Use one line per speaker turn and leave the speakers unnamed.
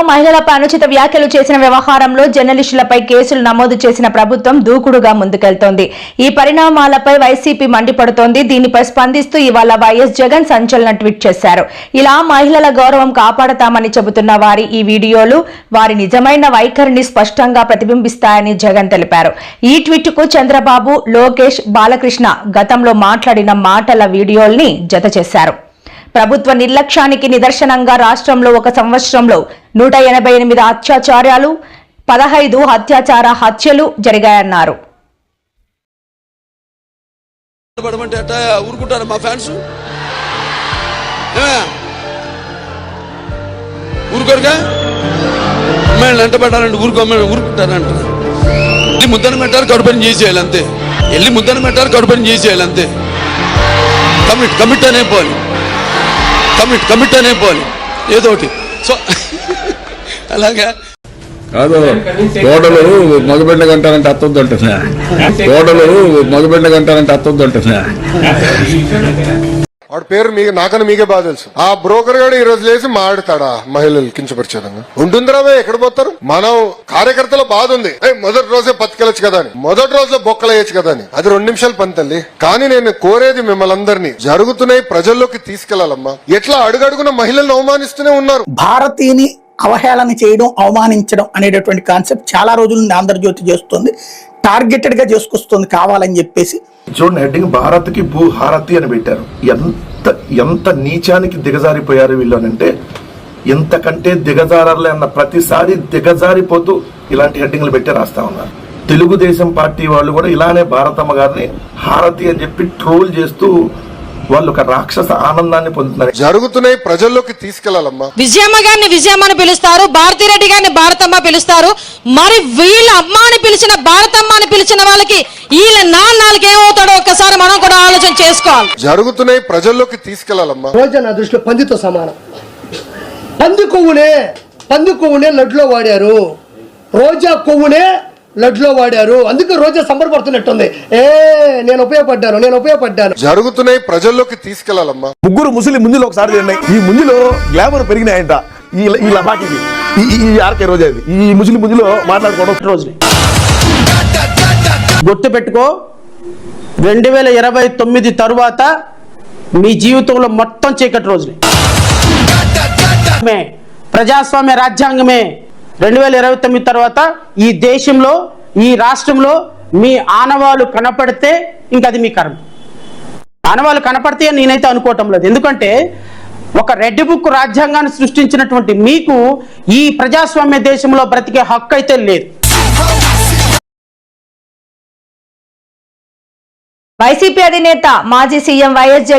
మహిళలపై అనుచిత వ్యాఖ్యలు చేసిన వ్యవహారంలో జర్నలిస్టులపై కేసులు నమోదు చేసిన ప్రభుత్వం దూకుడుగా ముందుకెళ్తోంది. ఈ పరిణామాలపై వైసీపీ మండిపడుతోంది. దీనిపై స్పందిస్తూ ఇవాళ వైఎస్ జగన్ సంచలన ట్వీట్ చేశారు. ఇలా మహిళల గౌరవం కాపాడతామని చెబుతున్న వారి ఈ వీడియోలు వారి నిజమైన వైఖరిని స్పష్టంగా ప్రతిబింబిస్తాయని జగన్ తెలిపారు. ఈ ట్వీట్ కు చంద్రబాబు, లోకేష్, బాలకృష్ణ గతంలో మాట్లాడిన మాటల వీడియోల్ని జత చేశారు. ప్రభుత్వ నిర్లక్ష్యానికి నిదర్శనంగా రాష్ట్రంలో ఒక సంవత్సరంలో 188 అత్యాచారాలు, 15 అత్యాచార హత్యలు జరిగాయన్నారు.
ఊరుకుంటారు మా ఫ్యాన్స్, ఊరుకోరుగా అమ్మాయిలు వెంట పెట్టాలంటే ఊరుకుంటారంట. వెళ్ళి ముద్దను పెట్టారు, కడుపుని చేసేయాలి అంతే. వెళ్ళి ముద్దను పెట్టారు, కడుపుని చేసేయాలి అంతే. కమిట్ అనే పోవాలి, కమిట్ అనే పోవాలి ఏదో ఒకటి. సో అలాగే
కాదు, తోటలు మగబిడ్డ కంటారంటే అత్తొద్దు అంటున్నా. తోటలు మగబిడ్డ కంటారంటే అత్తొద్దు అంటున్నా.
వాడి పేరు నాకన్నా మీకే బాగా తెలుసు. ఆ బ్రోకర్ గారు ఈ రోజు లేచి మాట్లాడతాడా మహిళలు కించపరిచేదంగా ఉంటుందిరావే? ఎక్కడ పోతారు? మనం కార్యకర్తల బాధ ఉంది, మొదటి రోజే బతికెళ్ళచ్చు కదా అని, మొదటి రోజే బొక్కలేయచ్చు కదా అని. అది 2 నిమిషాలు పని తల్లి. కానీ నేను కోరేది మిమ్మల్ని అందరినీ జరుగుతున్నాయి ప్రజల్లోకి తీసుకెళ్లాలమ్మా. ఎట్లా అడుగడుగున మహిళలను అవమానిస్తూనే ఉన్నారు.
భారతీయుని అవహేళన చేయడం, అవమానించడం అనేటటువంటి కాన్సెప్ట్ చాలా రోజుల నుండి ఆంధ్రజ్యోతి చేస్తుంది. టార్గెటెడ్ గా చేసుకొస్తుంది కావాలని చెప్పేసి.
చూడండి, హెడ్డింగ్ భారత్కి భూహారతి అని పెట్టారు. ఎంత నీచానికి దిగజారిపోయారు వీళ్ళనంటే, ఎంతకంటే దిగజారాలే అన్న ప్రతిసారి దిగజారిపోతూ ఇలాంటి హెడ్డింగ్లు పెట్టి రాస్తా ఉన్నారు. తెలుగుదేశం పార్టీ వాళ్ళు కూడా ఇలానే భారతమ్మ గారిని హారతి అని చెప్పి ట్రోల్ చేస్తూ వాళ్ళు ఒక రాక్షస ఆనందాన్ని పొందుతున్నారు.
జరుగుతున్నాయి ప్రజల్లోకి తీసుకెళ్లాలమ్మా.
విజయమ్మ గారిని విజయమ్మ అని పిలుస్తారు, భారతిరెడ్డి గారిని భారతమ్మ పిలుస్తారు. మరి వీళ్ళ అమ్మ అని పిలిచిన భారతమ్మ అని పిలిచిన వాళ్ళకి వీళ్ళ నాన్నలకి ఏమవుతాడో ఒక్కసారి మనం కూడా ఆలోచన చేసుకోవాలి.
జరుగుతున్నాయి ప్రజల్లోకి తీసుకెళ్లాలమ్మా.
రోజా నా దృష్టిలో పందితో సమానం. పంది కొవ్వునే లడ్లో వాడారు, రోజా కొవ్వునే లడ్లో వాడారు. అందుకే రోజా సంబరపడుతున్నట్టుంది. నేను ఉపయోగపడ్డాను.
జరుగుతున్నాయి ప్రజల్లోకి తీసుకెళ్లాలమ్మా.
ముగ్గురు ముసలి ముందులో ఒకసారి తిన్నాయి. ఈ ముందులో గ్లామర్ పెరిగినాయంట. ఈ లపాకి ఈ ఆర్కే రోజా ఈ ముసలి ముందులో మాట్లాడుకోవడం రోజు
గుర్తు పెట్టుకో. 2029 తరువాత మీ జీవితంలో మొత్తం చీకటి రోజులే. ప్రజాస్వామ్య రాజ్యాంగమే 2029 తర్వాత ఈ దేశంలో, ఈ రాష్ట్రంలో మీ ఆనవాళ్ళు కనపడితే ఇంక అది మీ కర్మ. ఆనవాళ్ళు కనపడితే నేనైతే అనుకోవటం లేదు. ఎందుకంటే ఒక రెడ్ బుక్ రాజ్యాంగాన్ని సృష్టించినటువంటి మీకు ఈ ప్రజాస్వామ్య దేశంలో బ్రతికే హక్కు అయితే లేదు.
వైసీపీ అధినేత మాజీ సీఎం వైఎస్